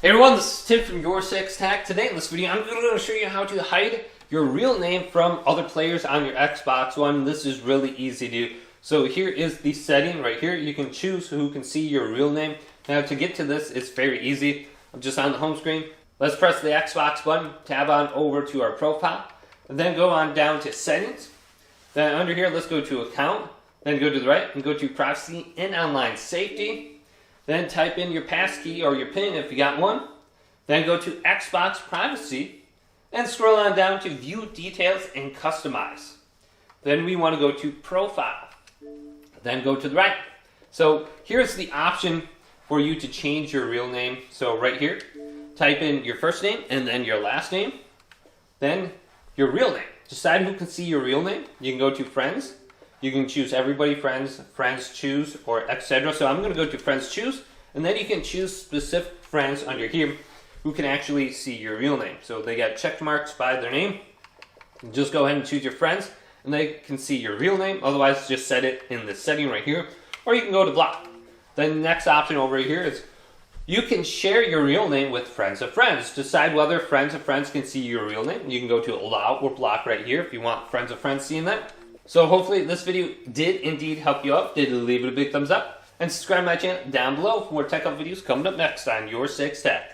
Hey everyone, this is Tim from Your Six Tech. Today in this video, I'm going to show you how to hide your real name from other players on your Xbox One. This is really easy to do. So here is the setting right here. You can choose who can see your real name. Now to get to this, it's very easy. I'm just on the home screen. Let's press the Xbox button, tab on over to our profile, and then go on down to settings. Then under here, let's go to account. Then go to the right and go to privacy and online safety. Then type in your passkey or your PIN if you got one. Then go to Xbox privacy and scroll on down to view details and customize. Then we want to go to profile. Then go to the right. So here's the option for you to change your real name. So right here, type in your first name and then your last name. Then your real name. Decide who can see your real name. You can go to friends. You can choose everybody, friends, choose, or etc. So I'm going to go to friends choose, and then you can choose specific friends under here who can actually see your real name. So they got check marks by their name. Just go ahead and choose your friends, and they can see your real name. Otherwise, just set it in the setting right here, or you can go to block. Then the next option over here is you can share your real name with friends of friends. Decide whether friends of friends can see your real name. You can go to allow or block right here if you want friends of friends seeing that. So hopefully this video did indeed help you out. Did leave it a big thumbs up and subscribe to my channel down below for more tech up videos coming up next on Your Six Tech.